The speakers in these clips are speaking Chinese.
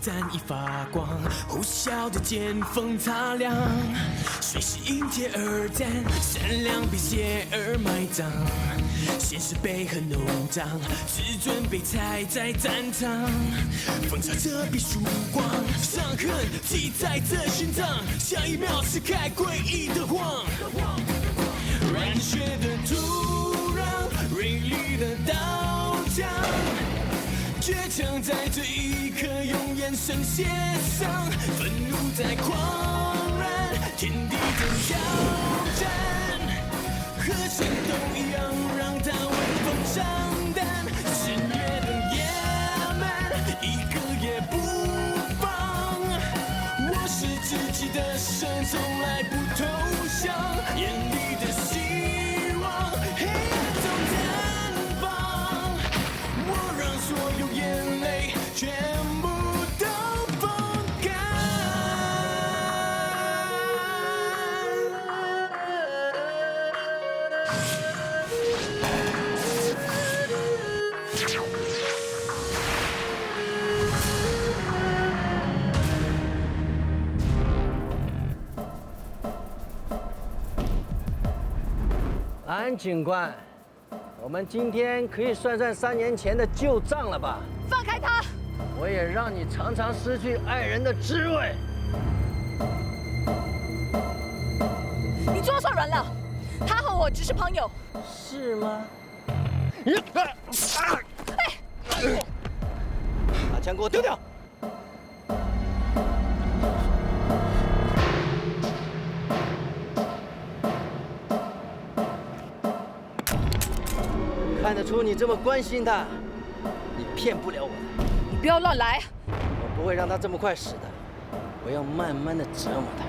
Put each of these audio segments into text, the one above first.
弹已发光，呼啸的剑锋擦亮，水是因铁而战，善良被邪而埋葬，现实被恨弄脏，自尊被踩在战场，风潮遮蔽曙光，伤痕记在这心脏，下一秒撕开诡异的谎，染血的土壤，锐利的刀枪。倔强在这一刻用眼神写上，愤怒在狂燃，天地的挑战，和戦斗一样让它闻风丧胆，肆虐的野蛮，一个也不放。我是自己的神，从来不投降，眼里的希望，黑暗中绽放。我让所有眼泪全部都风干。安警官，我们今天可以算算3年前的旧账了吧？放开他！我也让你尝尝失去爱人的滋味。你做错人了，他和我只是朋友。是吗？把枪给我丢掉！看得出你这么关心他，你骗不了我的。你不要乱来！我不会让他这么快死的，我要慢慢的折磨他。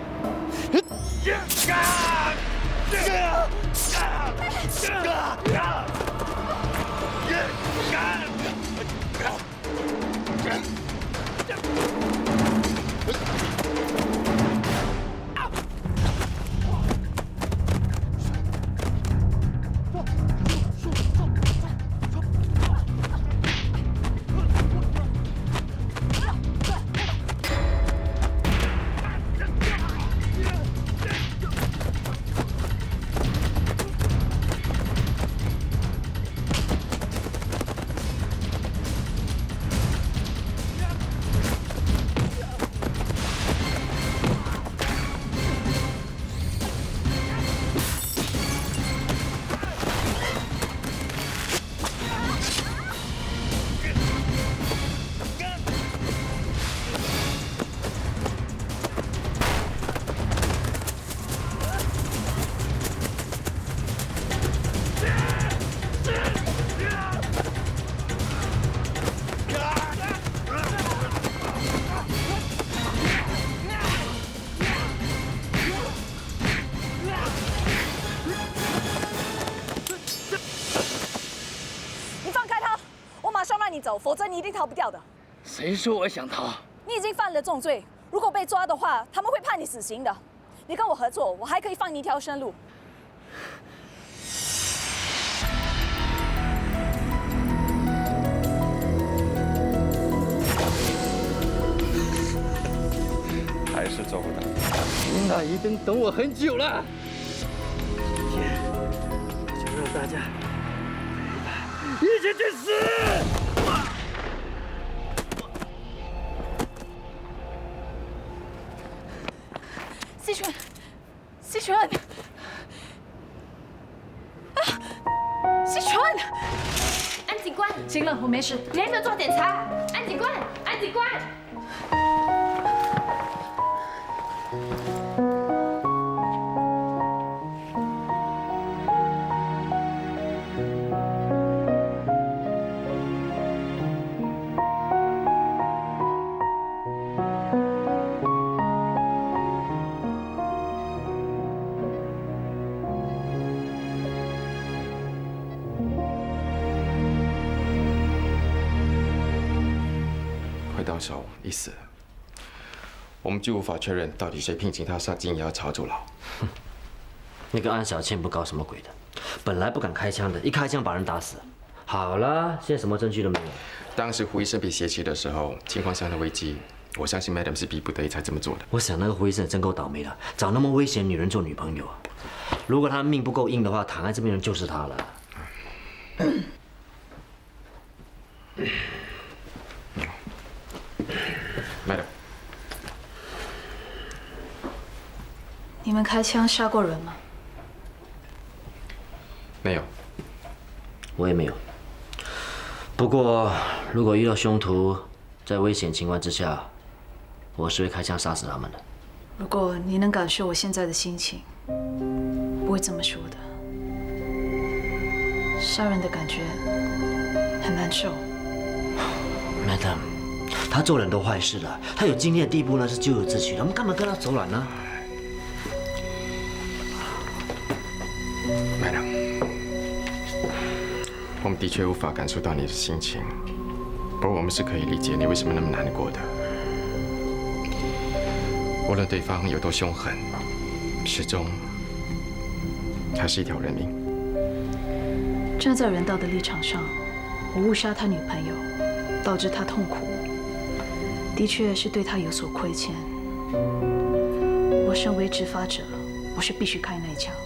走，否则你一定逃不掉的。谁说我想逃？你已经犯了重罪，如果被抓的话，他们会判你死刑的。你跟我合作，我还可以放你一条生路。还是做不到。那一定等我很久了。今天就让大家一起去死！西纯，西纯，啊，西纯！安警官，行了，我没事。你还没有做检查。安警官，安警官。到手已死了，我们就无法确认到底谁聘请他上金瑶朝坐牢。那个安小倩不搞什么鬼的，本来不敢开枪的，一开枪把人打死。好了，现在什么证据都没有。当时胡医生被挟持的时候，情况相当危机，我相信 Madam 是逼不得已才这么做的。我想那个胡医生真够倒霉的，找那么危险的女人做女朋友啊！如果他命不够硬的话，躺在这边的就是他了。Madam， 你们开枪杀过人吗？没有。我也没有。不过，如果遇到凶徒，在危险情况之下，我是会开枪杀死他们的。如果你能感受我现在的心情，不会这么说的。杀人的感觉很难受。Madam， 他做了很多坏事了，他有经验的地步呢是咎由自取的，我们干嘛跟他走软呢 ？Madam， 我们的确无法感受到你的心情，不过我们是可以理解你为什么那么难过的。无论对方有多凶狠，始终还是一条人命。站在人道的立场上，我误杀他女朋友，导致他痛苦，的确是对他有所亏欠。我身为执法者，我是必须开那一枪的。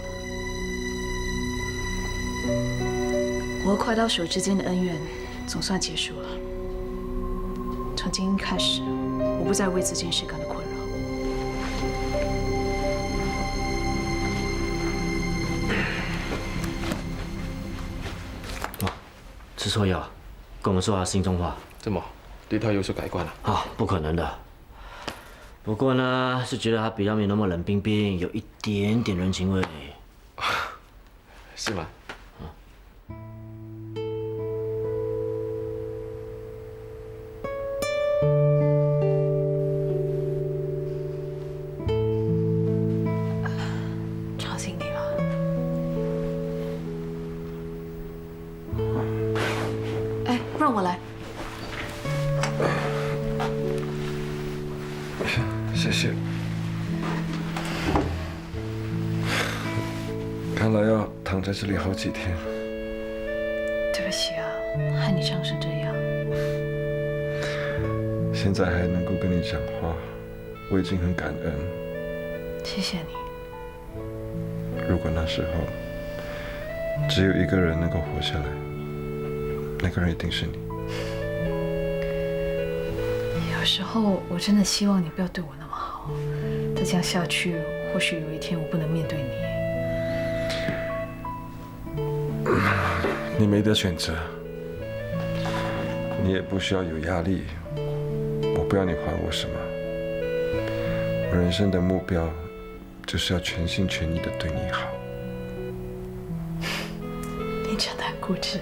我和快刀手之间的恩怨总算结束了。从今天开始，我不再为这件事感到困扰。吃错药，跟我们说他心中话。怎么对他有所改观了？啊，不可能的。不过呢，是觉得他比较没那么冷冰冰，有一点点人情味。是吗？吵醒你了？哎，让我来。谢谢。看来要躺在这里好几天。对不起啊，害你伤成这样。现在还能够跟你讲话，我已经很感恩。谢谢你。如果那时候只有一个人能够活下来，那个人一定是你。有时候我真的希望你不要对我那么好，再这样下去，或许有一天我不能面对你。你没得选择，你也不需要有压力。我不要你还我什么，我人生的目标就是要全心全意的对你好。你真的很固执。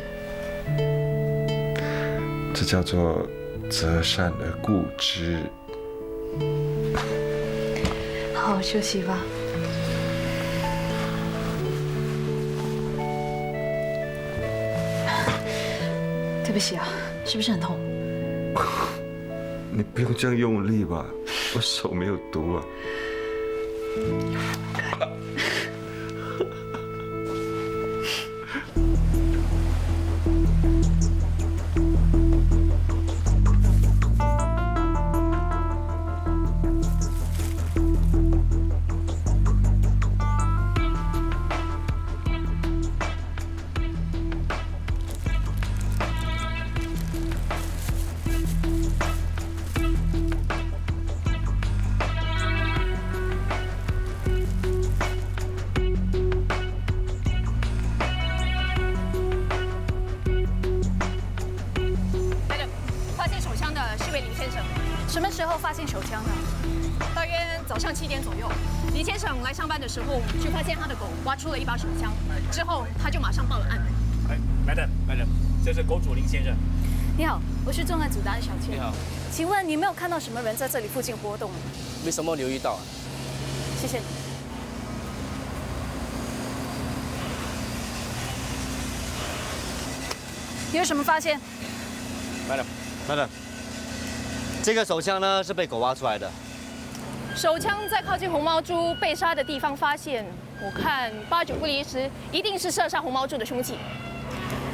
这叫做择善而固执。好好休息吧。对不起啊，是不是很痛？你不用这样用力吧，我手没有毒啊。什么时候发现手枪的？大约早上7点左右，李先生来上班的时候，就发现他的狗挖出了一把手枪，之后他就马上报了案。哎 ，Madam， 这是狗主林先生。你好，我是重案组的安小倩。你好，请问你没有看到什么人在这里附近活动吗？没什么留意到啊。谢谢你。你有什么发现 Madam， 这个手枪呢是被狗挖出来的。手枪在靠近红毛猪被杀的地方发现，我看8、9不离十，一定是射杀红毛猪的凶器。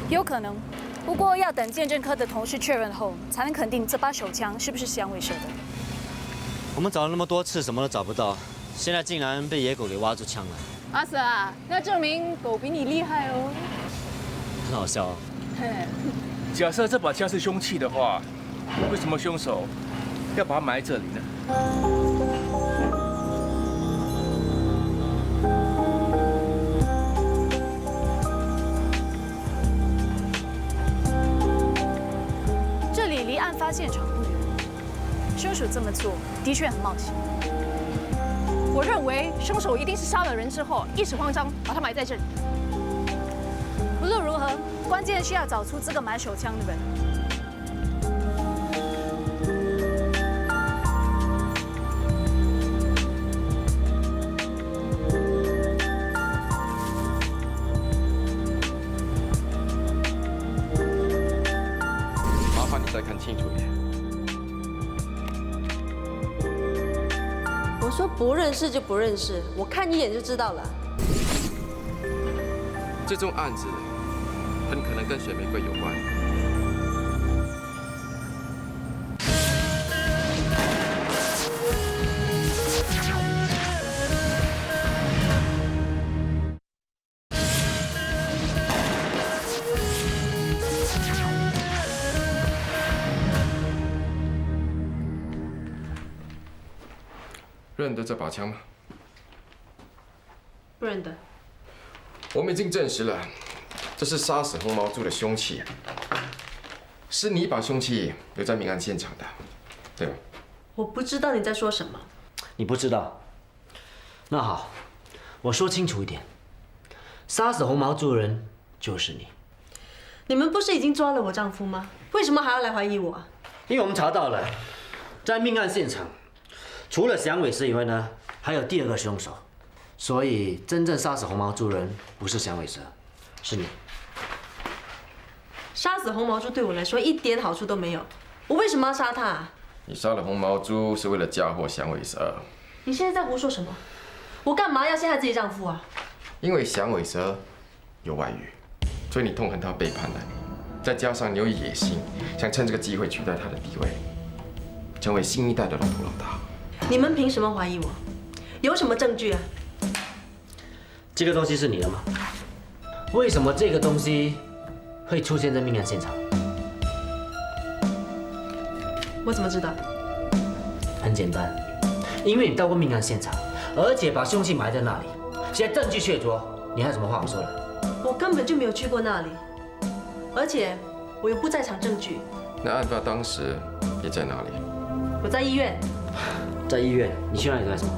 有可能，不过要等鉴证科的同事确认后，才能肯定这把手枪是不是香卫射的。我们找了那么多次，什么都找不到，现在竟然被野狗给挖出枪了。阿 Sir 啊，那证明狗比你厉害哦。很好笑哦。假设这把枪是凶器的话，为什么凶手要把它埋这里呢？这里离案发现场不远，凶手这么做的确很冒险。我认为凶手一定是杀了人之后一时慌张把他埋在这里。无论如何，关键是要找出这个买手枪的人。麻烦你再看清楚一点。我说不认识就不认识，我看一眼就知道了。这宗案子很可能跟水玫瑰有关。认得这把枪吗？不认得。我们已经证实了，这是杀死红毛猪的凶器，是你把凶器留在命案现场的，对吧？我不知道你在说什么。你不知道？那好，我说清楚一点，杀死红毛猪的人就是你。你们不是已经抓了我丈夫吗？为什么还要来怀疑我？因为我们查到了，在命案现场，除了响尾蛇以外呢，还有第二个凶手。所以，真正杀死红毛猪人不是响尾蛇，是你。杀死红毛猪对我来说一点好处都没有，我为什么要杀他？你杀了红毛猪是为了嫁祸响尾蛇。你现在在胡说什么？我干嘛要陷害自己丈夫啊？因为响尾蛇有外遇，所以你痛恨他背叛了你，再加上你有野心，想趁这个机会取代他的地位，成为新一代的龙头老大。你们凭什么怀疑我？有什么证据啊？这个东西是你的吗？为什么这个东西会出现在命案现场？我怎么知道？很简单，因为你到过命案现场，而且把凶器埋在那里，现在证据确凿，你还有什么话好说的？我根本就没有去过那里，而且我有不在场证据。那案发当时你在哪里？我在医院。在医院？你去那里干什么？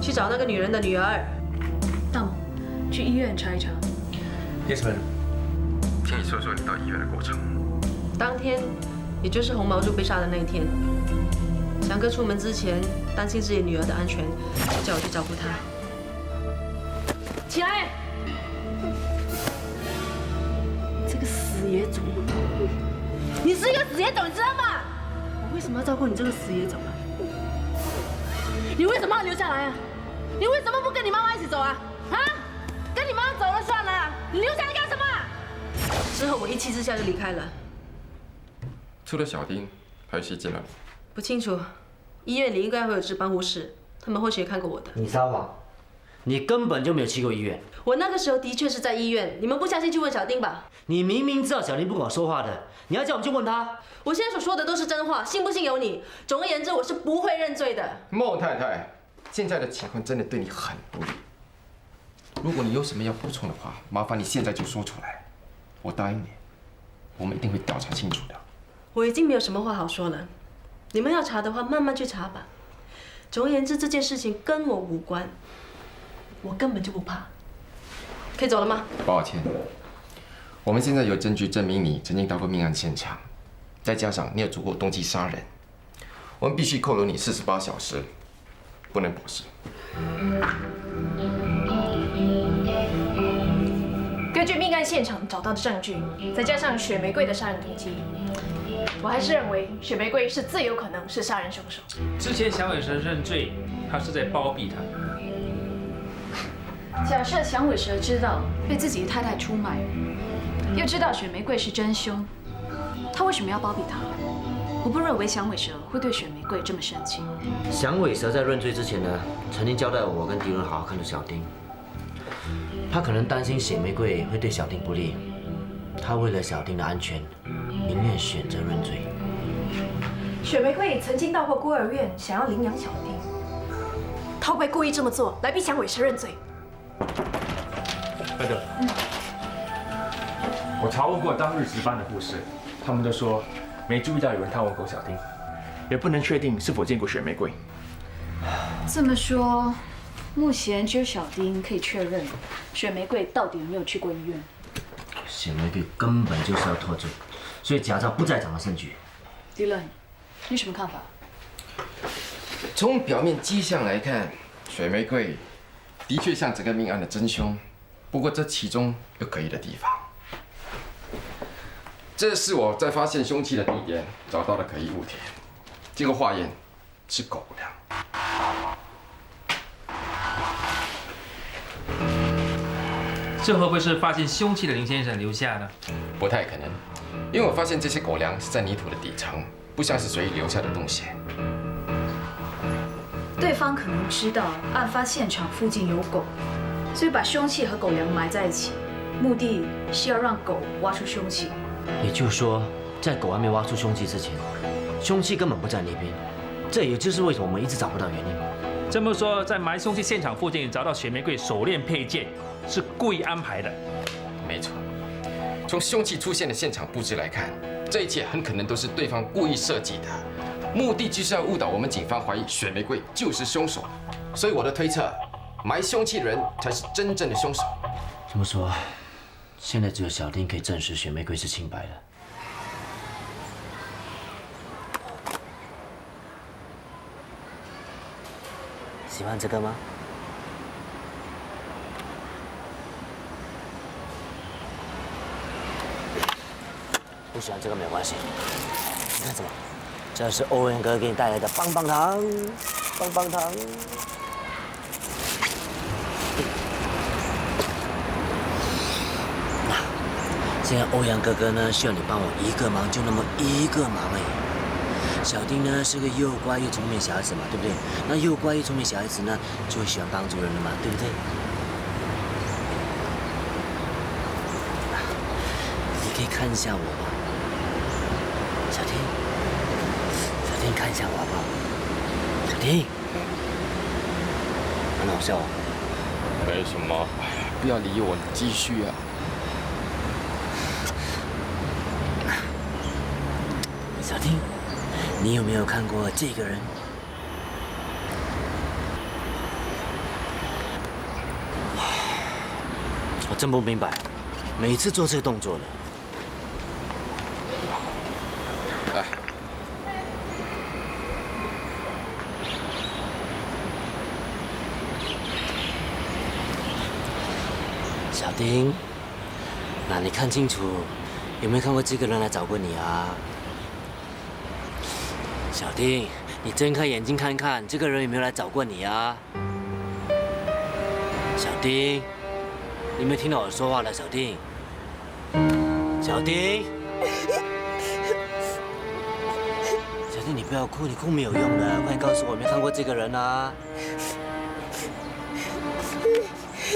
去找那个女人的女儿。大猛，去医院查一查。 Yes, madam。请你说说你到医院的过程。当天，也就是红毛猪被杀的那一天，翔哥出门之前担心自己女儿的安全，叫我去照顾她。起来！这个死野种！你是一个死野种，你知道吗？我为什么要照顾你这个死野种啊？你为什么要留下来啊？你为什么不跟你妈妈一起走啊？啊？跟你妈妈走了算了，你留下来干什么？之后我一气之下就离开了。除了小丁，还有谁见了你？不清楚，医院里应该会有值班护士，他们或许也看过我的。你撒谎，你根本就没有去过医院。我那个时候的确是在医院，你们不相信去问小丁吧。你明明知道小丁不跟我说话的，你要叫我们去问他。我现在所说的都是真话，信不信由你。总而言之，我是不会认罪的。孟太太，现在的情况真的对你很不利。如果你有什么要补充的话，麻烦你现在就说出来。我答应你，我们一定会调查清楚的。我已经没有什么话好说了，你们要查的话，慢慢去查吧。总而言之，这件事情跟我无关，我根本就不怕。可以走了吗？抱歉，我们现在有证据证明你曾经到过命案现场，再加上你有足够动机杀人，我们必须扣留你48小时，不能驳释。根据命案现场找到的证据，再加上雪玫瑰的杀人动机，我还是认为雪玫瑰是最有可能是杀人凶手。之前响尾蛇认罪，他是在包庇他。假设响尾蛇知道被自己的太太出卖，又知道雪玫瑰是真凶，他为什么要包庇他？我不认为响尾蛇会对雪玫瑰这么生气。响尾蛇在认罪之前呢，曾经交代我跟敌人好好看着小丁。他可能担心血玫瑰会对小丁不利，他为了小丁的安全，宁愿选择认罪。雪玫瑰曾经到过孤儿院，想要领养小丁，她会不会故意这么做来逼响尾蛇认罪？班长，我查问过当日值班的护士，他们都说没注意到有人探问过小丁，也不能确定是否见过雪玫瑰。这么说，目前只有小丁可以确认雪玫瑰到底有没有去过医院。血玫瑰根本就是要脱罪，所以假造不在场的证据。迪伦，你什么看法？从表面迹象来看，雪玫瑰的确像整个命案的真凶，不过这其中有可疑的地方。这是我在发现凶器的地点找到的可疑物体，经过化验是狗粮。这会不会是发现凶器的林先生留下的？不太可能，因为我发现这些狗粮是在泥土的底层，不像是随意留下的东西。对方可能知道案发现场附近有狗，所以把凶器和狗粮埋在一起，目的是要让狗挖出凶器。也就是说，在狗还没挖出凶器之前，凶器根本不在那边。这也就是为什么我们一直找不到原因。这么说，在埋凶器现场附近找到雪玫瑰手链配件，是故意安排的。没错，从凶器出现的现场布置来看，这一切很可能都是对方故意设计的，目的就是要误导我们警方怀疑雪玫瑰就是凶手。所以我的推测，埋凶器的人才是真正的凶手。这么说，现在只有小丁可以证实雪玫瑰是清白的。喜欢这个吗？不喜欢这个没有关系。你看什么？这是欧阳哥给你带来的棒棒糖，棒棒糖。那现在欧阳哥哥呢，需要你帮我一个忙，就那么一个忙而已。小丁呢是个又乖又聪明的小孩子嘛，对不对？那又乖又聪明小孩子呢，就会喜欢帮助人了嘛，对不对？你可以看一下我吗？小丁，小丁，看一下我好不好？小丁，很好笑哦。没什么，不要理我，继续啊。小丁，你有没有看过这个人？我真不明白，每次做这个动作的。来，小丁，那你看清楚，有没有看过这个人来找过你啊？小丁，你睁开眼睛看看，这个人有没有来找过你啊？小丁，你有没有听到我说话了？小丁，小丁，小丁，你不要哭，你哭没有用的，快点告诉我有没有看过这个人啊？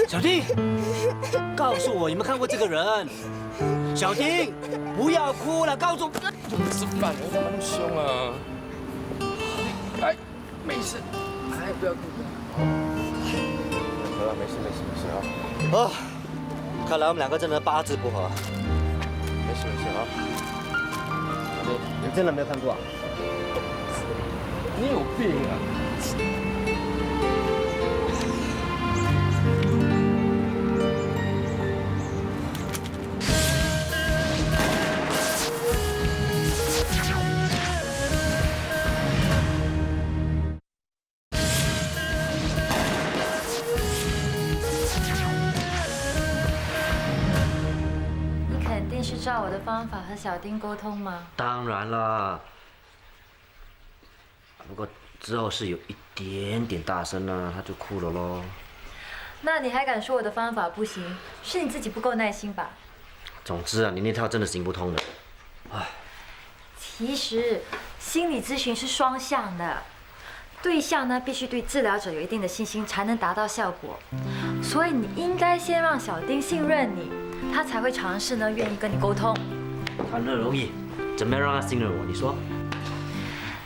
小丁，告诉我有没有看过这个人？小丁，不要哭了，告诉我。怎么吃饭？你怎么那么凶啊？哎，没事，哎，不要哭，好了，没事啊。哦，看来我们两个真的八字不合。没事啊。你真的没有看过啊？你有病啊！照我的方法和小丁沟通吗？当然了，不过之后是有一点点大声了，他就哭了咯。那你还敢说我的方法不行？是你自己不够耐心吧？总之啊，你那套真的行不通的。唉。其实心理咨询是双向的，对象呢必须对治疗者有一定的信心，才能达到效果。所以你应该先让小丁信任你，他才会尝试呢愿意跟你沟通。谈得容易，怎么样让他信任我？你说？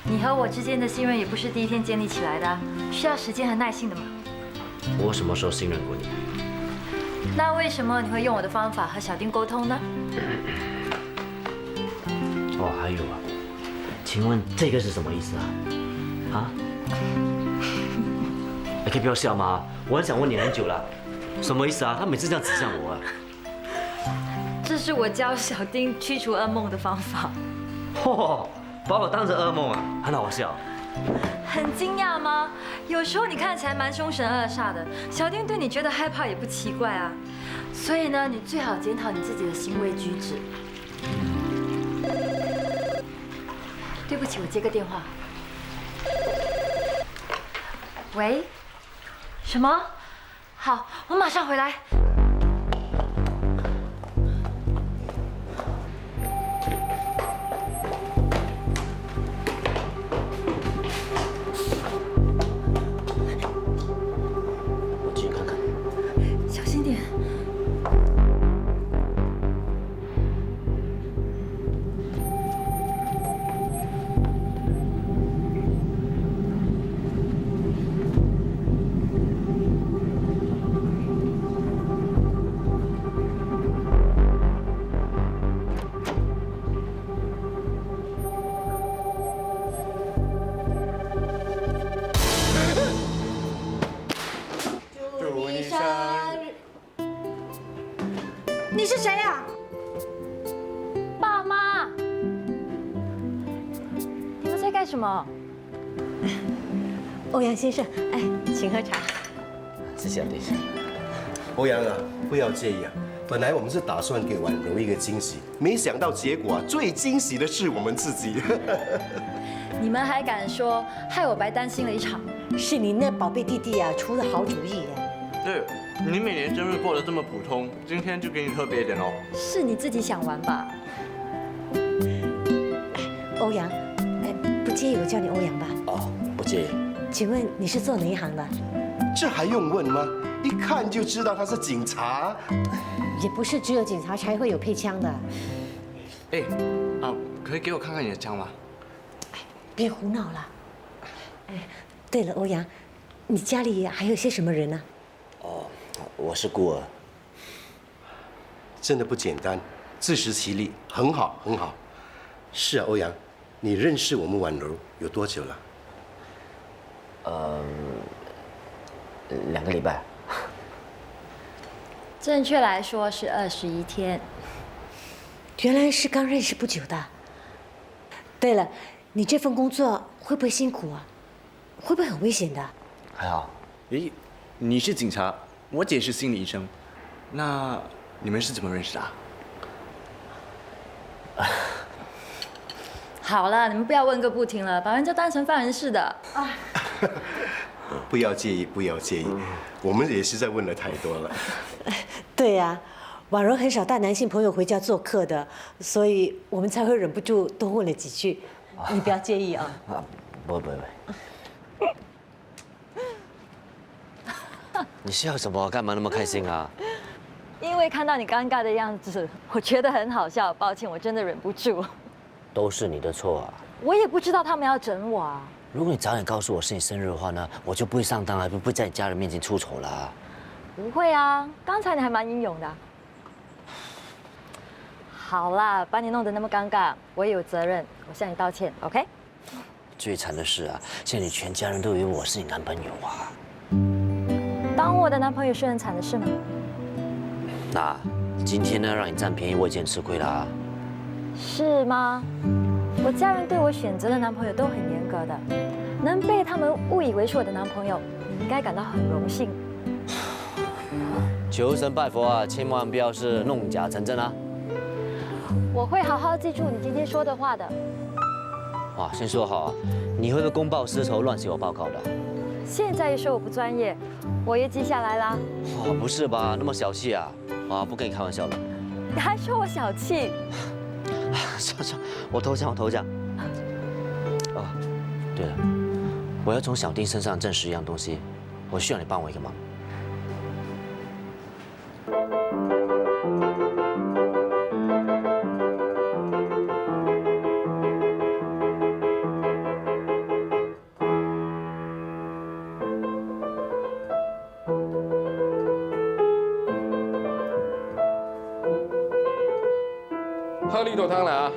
你和我之间的信任也不是第一天建立起来的，需要时间和耐心的嘛。我什么时候信任过你？那为什么你会用我的方法和小丁沟通呢？哦，还有啊，请问这个是什么意思啊？啊？你可以不要笑吗？我很想问你很久了，什么意思啊？他每次这样指向我啊。这是我教小丁驱除噩梦的方法。嚯，把我当成噩梦啊，很好笑。很惊讶吗？有时候你看起来蛮凶神恶煞的，小丁对你觉得害怕也不奇怪啊。所以呢，你最好检讨你自己的行为举止。对不起，我接个电话。喂？什么？好，我马上回来。我进去看看。小心点。祝你生日！你是谁呀？爸妈，你们在干什么？欧阳先生，哎，请喝茶。谢谢阿弟。欧阳啊，不要介意啊。本来我们是打算给婉柔一个惊喜，没想到结果啊，最惊喜的是我们自己。你们还敢说，害我白担心了一场。是你那宝贝弟弟啊，出了好主意耶。对，你每年生日过得这么普通，今天就给你特别一点哦。是你自己想玩吧？欧阳，哎，不介意我叫你欧阳吧？哦，不介意。请问你是做哪一行的？这还用问吗？一看就知道他是警察。也不是只有警察才会有配枪的。哎，啊，可以给我看看你的枪吗？别胡闹了。哎，对了，欧阳，你家里还有些什么人呢？哦，我是孤儿。真的不简单，自食其力，很好，很好。是啊，欧阳，你认识我们婉柔有多久了？2个礼拜。正确来说是21天。原来是刚认识不久的。对了，你这份工作会不会辛苦啊？会不会很危险的？还好。咦，你是警察，我姐是心理医生，那你们是怎么认识的啊？好了，你们不要问个不停了，把人家当成犯人似的。不要介意，不要介意，我们也是在问了太多了。对呀，婉柔很少带男性朋友回家做客的，所以我们才会忍不住多问了几句。你不要介意啊。不。你笑什么？干嘛那么开心啊？因为看到你尴尬的样子，我觉得很好笑。抱歉，我真的忍不住。都是你的错啊！我也不知道他们要整我啊。如果你早点告诉我是你生日的话呢，我就不会上当了，不会在你家人面前出丑了。不会啊，刚才你还蛮英勇的。好啦，把你弄得那么尴尬，我也有责任，我向你道歉 ，OK？ 最惨的是啊，现在你全家人都以为我是你男朋友啊。当我的男朋友是很惨的事吗？那今天呢，让你占便宜，我已经吃亏了啊。是吗？我家人对我选择的男朋友都很严格的，能被他们误以为是我的男朋友，你应该感到很荣幸。求神拜佛啊，千万不要是弄假成真啊！我会好好记住你今天说的话的。哇，先说好啊，你会不会公报私仇、乱写我报告的？现在又说我不专业，我也记下来啦。哦，不是吧？那么小气啊？啊，不跟你开玩笑了。你还说我小气？算，我投降。对了，我要从小丁身上证实一样东西，我需要你帮我一个忙。喝绿豆汤了啊，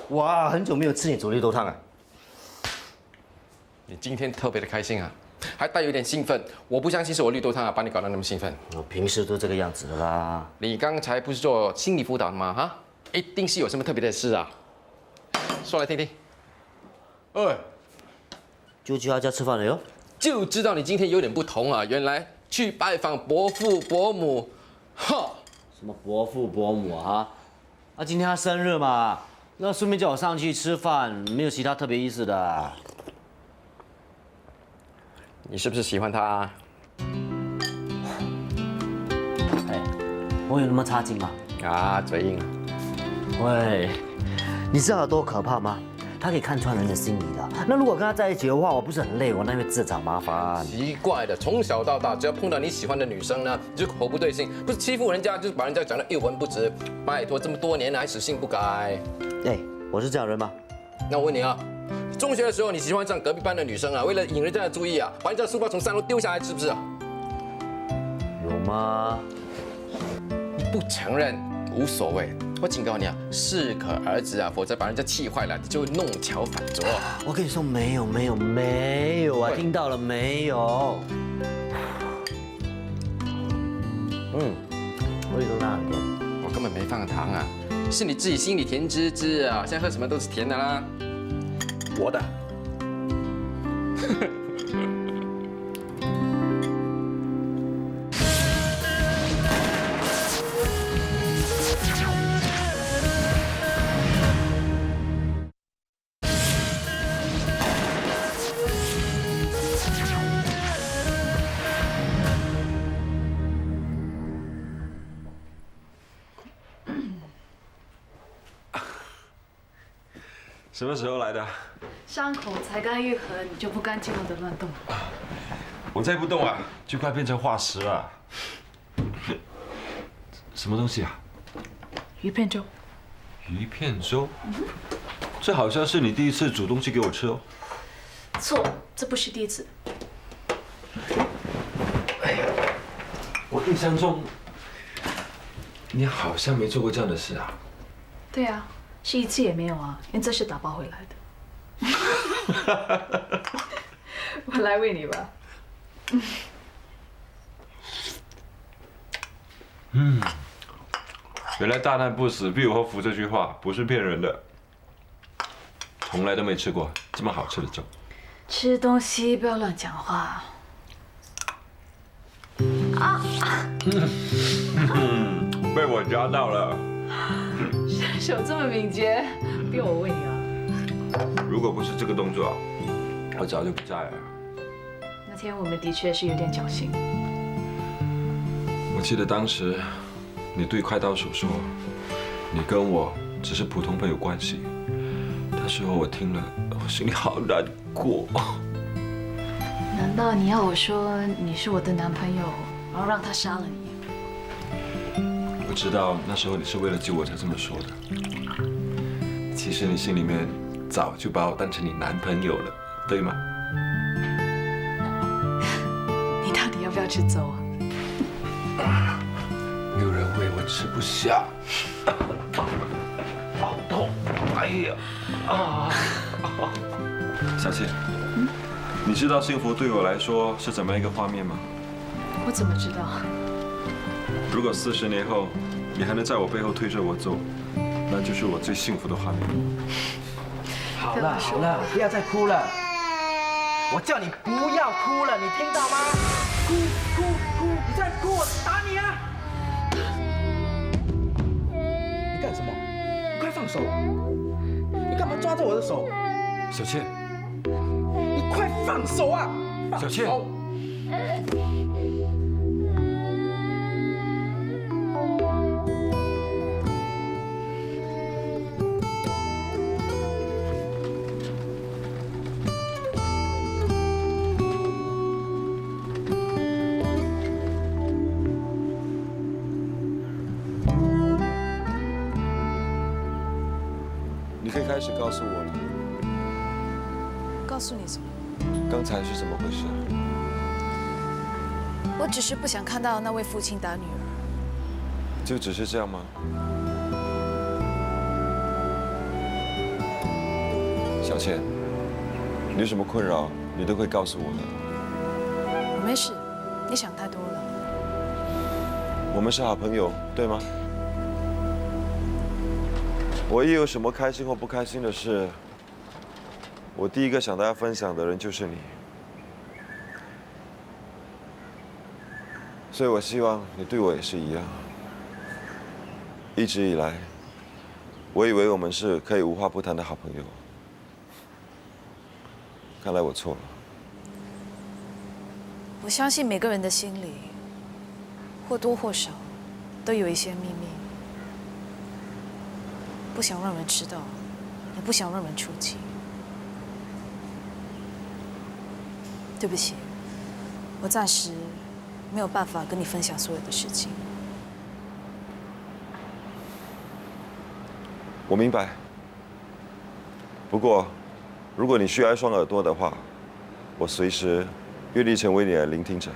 哇，很久没有吃你煮绿豆汤啊！你今天特别的开心啊，还带有点兴奋。我不相信是我绿豆汤啊把你搞得那么兴奋。我平时都这个样子的啦。你刚才不是做心理辅导的吗？哈，一定是有什么特别的事啊，说来听听。哎，就去他家吃饭了哟。就知道你今天有点不同啊，原来去拜访伯父伯母。哈，什么伯父伯母啊？啊，今天他生日嘛。那顺便叫我上去吃饭，没有其他特别意思的。你是不是喜欢他啊？哎，我有那么差劲吗？啊，嘴硬。喂，你知道有多可怕吗？他可以看穿人的心理的。那如果跟他在一起的话，我不是很累，我那会自找麻烦。奇怪的，从小到大，只要碰到你喜欢的女生呢，你就口不对心，不是欺负人家，就是把人家讲得一文不值。拜托，这么多年了还死性不改。哎，我是这样人吗？那我问你啊，中学的时候你喜欢上隔壁班的女生啊，为了引人家的注意啊，把人家的书包从3楼丢下来，是不是？有吗？你不承认无所谓，我警告你啊，适可而止啊，否则把人家气坏了，你就会弄巧反拙。我跟你说，没有啊，听到了没有？我绿豆汤很甜，我根本没放糖啊，是你自己心里甜滋滋啊，现在喝什么都是甜的啦。我的。什么时候来的？伤口才刚愈合，你就不甘寂寞的乱动。我再不动啊，就快变成化石了。什么东西啊？鱼片粥。鱼片粥？这好像是你第一次煮东西给我吃哦。错，这不是第一次。哎呀，我印象中，你好像没做过这样的事啊。对啊，是一次也没有啊，因为这是打包回来的。我来喂你吧。原来大难不死必有后福这句话不是骗人的。从来都没吃过这么好吃的粥。吃东西不要乱讲话。被我抓到了。手这么敏捷，不用我喂你啊。如果不是这个动作，我早就不在了。那天我们的确是有点侥幸。我记得当时你对快刀手说，你跟我只是普通朋友关系。那时候我听了，我心里好难过。难道你要我说你是我的男朋友，然后让他杀了你？我知道那时候你是为了救我才这么说的。其实你心里面早就把我当成你男朋友了，对吗？你到底要不要吃粥啊？有人喂我吃不下，好痛！哎呀，小倩，你知道幸福对我来说是怎么一个画面吗？我怎么知道？如果40年后你还能在我背后推着我走，那就是我最幸福的画面。好了好了，不要再哭了。我叫你不要哭了，你听到吗？哭，你再哭我打你啊！你干什么？你快放手！你干嘛抓着我的手？小倩，你快放手啊！小倩。你可以开始告诉我了。告诉你什么？刚才是怎么回事？我只是不想看到那位父亲打女儿。就只是这样吗？小倩，你有什么困扰，你都会告诉我的。我没事，你想太多了。我们是好朋友，对吗？我一有什么开心或不开心的事，我第一个想到要分享的人就是你。所以我希望你对我也是一样。一直以来，我以为我们是可以无话不谈的好朋友，看来我错了。我相信每个人的心里，或多或少，都有一些秘密，不想让人知道，也不想让人触及。对不起，我暂时没有办法跟你分享所有的事情。我明白。不过，如果你需要一双耳朵的话，我随时愿意成为你的聆听者。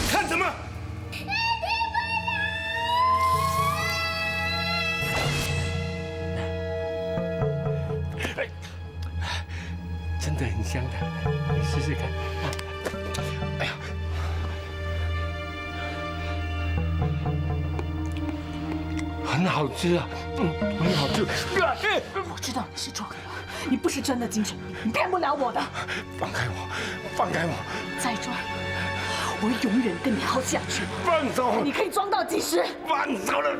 看什么？真的很香的，你试试看。哎呀，很好吃啊，很好吃。我知道你是装的，你不是真的精神病，你骗不了我的。放开我，放开我！再装，我永远跟你耗下去。放手！你可以装到几时？放手了！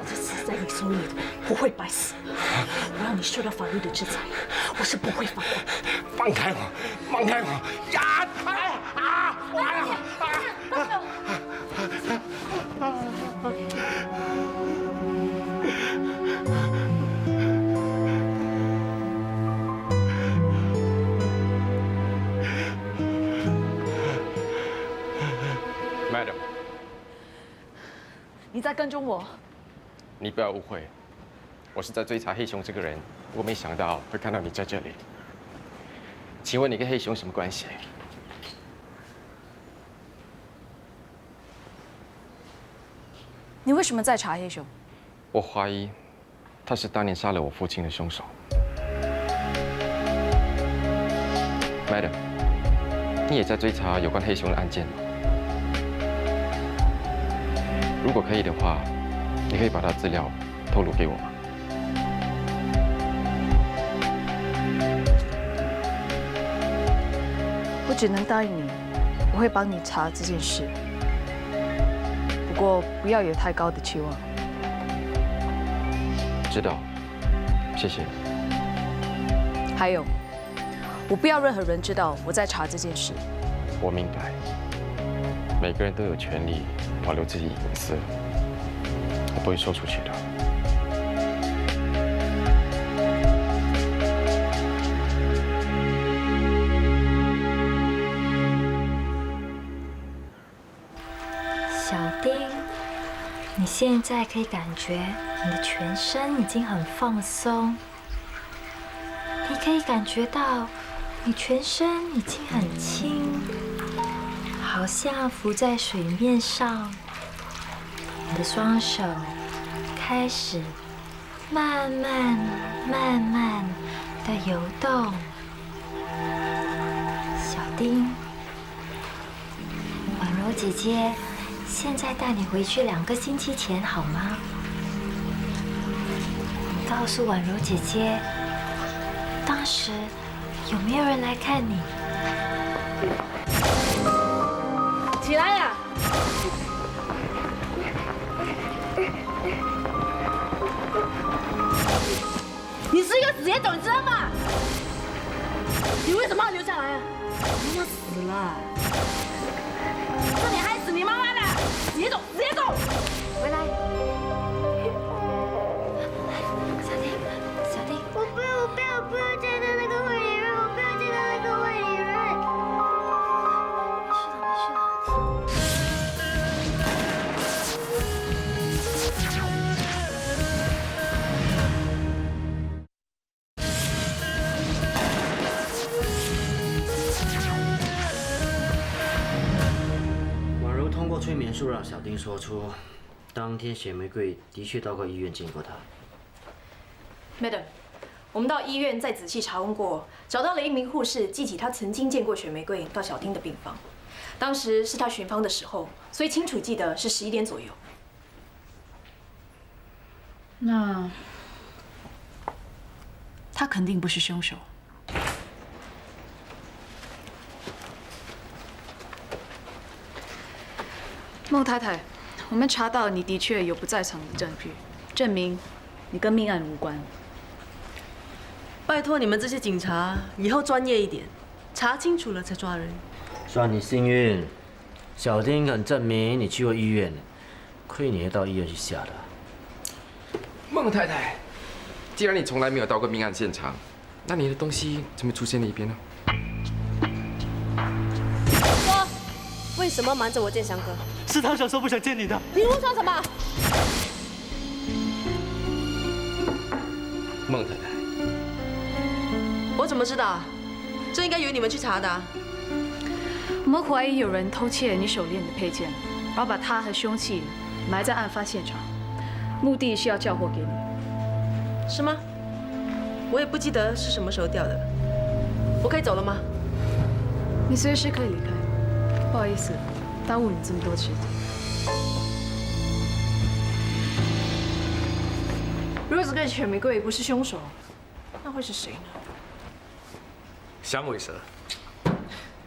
这死在你手里的不会白死，我让你受到法律的制裁，我是不会放过的。放开我！放开我！呀！Madam， 你在跟踪我？你不要误会，我是在追查黑熊这个人，我没想到会看到你在这里。请问你跟黑熊什么关系？你为什么在查黑熊？我怀疑他是当年杀了我父亲的凶手。Madam， 你也在追查有关黑熊的案件吗？如果可以的话，你可以把他资料透露给我吗？我只能答应你，我会帮你查这件事。不过不要有太高的期望。知道，谢谢。还有，我不要任何人知道我在查这件事。我明白，每个人都有权利保留自己隐私，我不会说出去的。小丁，你现在可以感觉你的全身已经很放松，你可以感觉到你全身已经很轻，好像浮在水面上。你的双手开始慢慢的游动。小丁，婉柔姐姐现在带你回去2个星期前好吗？你告诉婉柔姐姐，当时有没有人来看你？死野种，你知道吗？你为什么要留下来啊？妈妈死了，是你害死你妈妈的！死野种，死野种！回来，小丁，小丁，我不要见到那个坏女人，我不要见到那个坏女人。没事了。宛如通过催眠术让小丁说出，当天雪玫瑰的确到过医院见过他。 Madam， 我们到医院再仔细查问过，找到了一名护士记起她曾经见过雪玫瑰到小丁的病房，当时是她巡房的时候，所以清楚记得是11点左右。那他肯定不是凶手。孟太太，我们查到你的确有不在场的证据，证明你跟命案无关。 拜托你们这些警察以后专业一点，查清楚了才抓人。算你幸运，小丁肯证明你去过医院，亏你还到医院去吓他。孟太太，既然你从来没有到过命案现场，那你的东西怎么出现在一边呢？说，为什么瞒着我见翔哥？是他想说不想见你的。你胡说什么？孟太太。 我怎么知道？这应该由你们去查的。我们怀疑有人偷窃你手链的配件，然后把它和凶器埋在案发现场，目的是要交货给你。是吗？我也不记得是什么时候掉的。我可以走了吗？你随时可以离开。不好意思，耽误你这么多时间。如果这个雪玫瑰不是凶手，那会是谁呢？ 响尾蛇，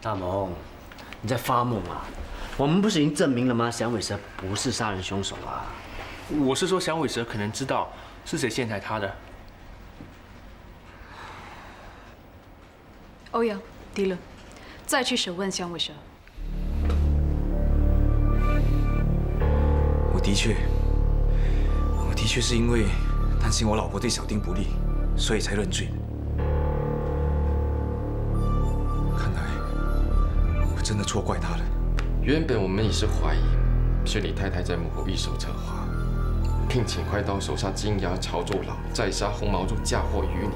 大萌，你在发梦啊？我们不是已经证明了吗？响尾蛇不是杀人凶手啊！我是说响尾蛇可能知道是谁陷害他的。欧阳，迪伦，再去审问响尾蛇。我的确是因为担心我老婆对小丁不利，所以才认罪。 真的错怪他了。原本我们也是怀疑是你太太在幕后一手策划，聘请快刀手杀金牙曹周老，再杀红毛柱嫁祸于你。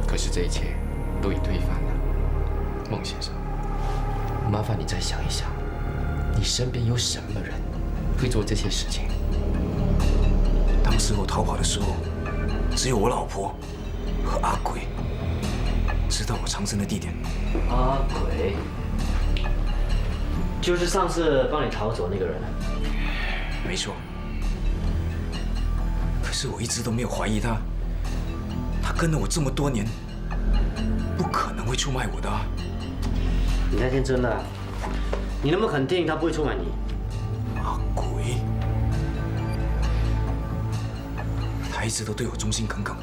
可是这一切都已推翻了。孟先生，麻烦你再想一想，你身边有什么人会做这些事情？当时我逃跑的时候，只有我老婆和阿鬼知道我藏身的地点。阿鬼。 就是上次帮你逃走那个人。没错。可是我一直都没有怀疑他，他跟了我这么多年，不可能会出卖我的啊。你太天真了，你能不能肯定他不会出卖你？阿鬼，他一直都对我忠心耿耿，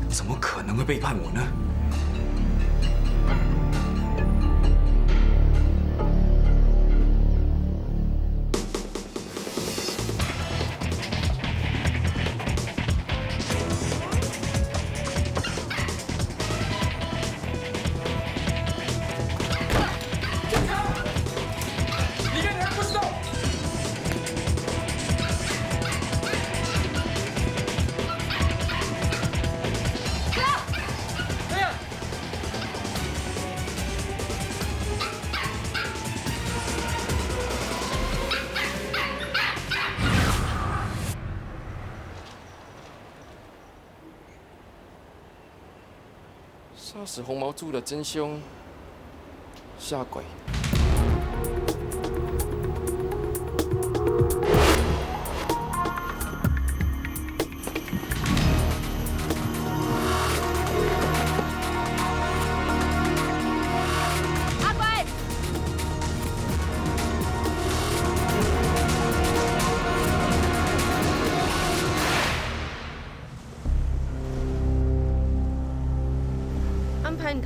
怎么可能会背叛我呢？ 杀死红毛柱的真凶是阿鬼。阿鬼，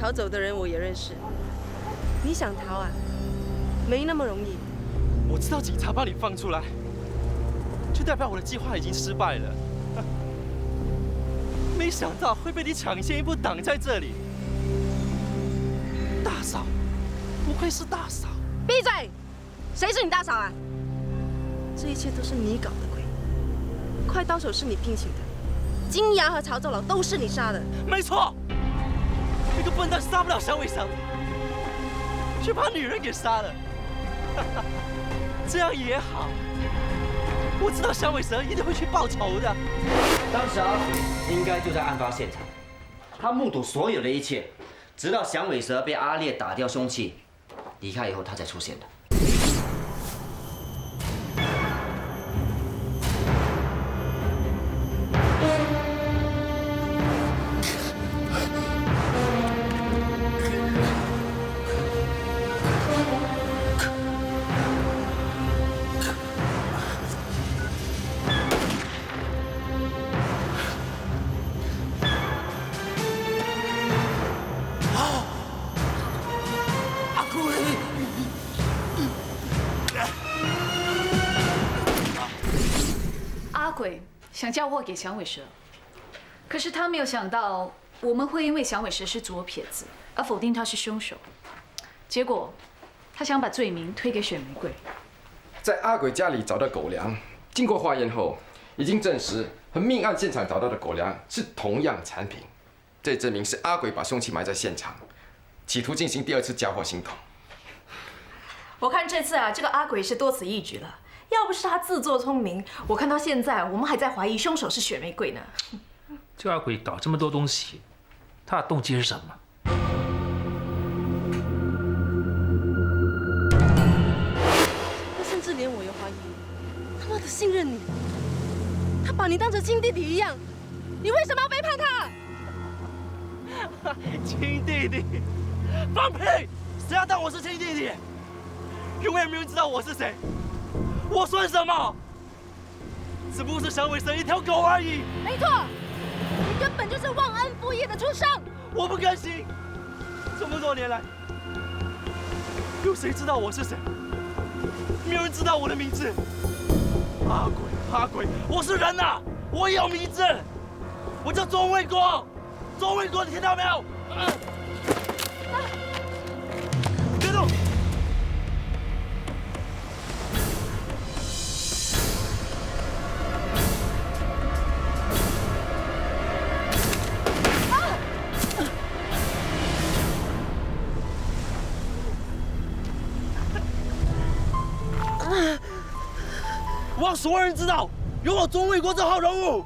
逃走的人我也认识。你想逃啊？没那么容易。我知道警察把你放出来，就代表我的计划已经失败了。没想到会被你抢先一步挡在这里。大嫂，不愧是大嫂。闭嘴！谁是你大嫂啊？这一切都是你搞的鬼。快刀手是你聘请的，金牙和曹奏老都是你杀的。没错，那个笨蛋杀不了响尾蛇，却把女人给杀了。这样也好，我知道响尾蛇一定会去报仇的。当时阿鬼应该就在案发现场，他目睹所有的一切，直到响尾蛇被阿烈打掉凶器，离开以后他才出现的。阿鬼想交货给响尾蛇，可是他没有想到我们会因为响尾蛇是左撇子而否定他是凶手，结果他想把罪名推给雪玫瑰。在阿鬼家里找到狗粮，经过化验后，已经证实和命案现场找到的狗粮是同样产品，这证明是阿鬼把凶器埋在现场，企图进行第二次交货行动。我看这次啊，这个阿鬼是多此一举了。要不是他自作聪明，我看到现在我们还在怀疑凶手是雪玫瑰呢。这阿鬼搞这么多东西，他的动机是什么？他甚至连我也怀疑，他妈的信任你，他把你当成亲弟弟一样，你为什么要背叛他？亲弟弟，放屁！谁要当我是亲弟弟？永远没人知道我是谁。我算什么？只不过是响尾蛇一条狗而已。没错，你根本就是忘恩负义的畜生。我不甘心，这么多年来，有谁知道我是谁？没有人知道我的名字。阿鬼，阿鬼，我是人呐，我也有名字，我叫钟卫国，钟卫国，你听到没有？别动！我让所有人知道，有我钟卫国这号人物。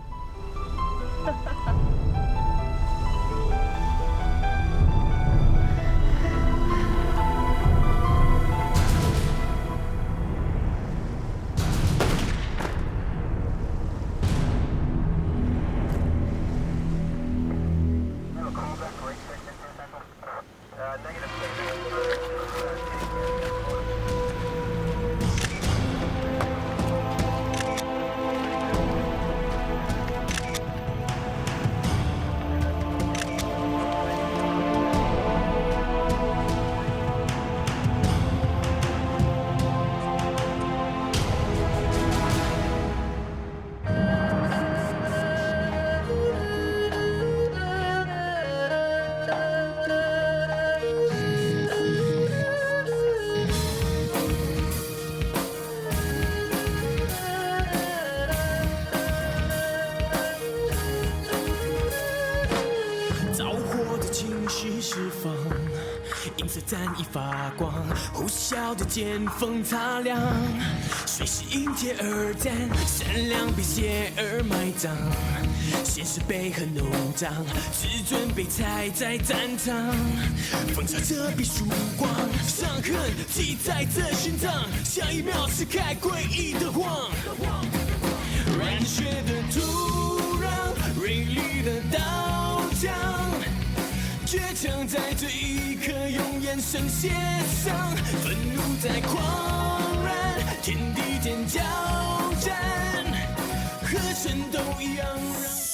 银色战衣发光，呼啸的剑锋擦亮，水是因铁而战，善良被邪恶埋葬，现实被恨弄脏，自尊被踩在战场，风潮遮蔽曙光，伤痕记在这心脏，下一秒撕开诡异的谎，染血的土壤，锐利的刀枪。倔强在这一刻用眼神写上，愤怒在狂燃，天地间交战，和神斗一样让。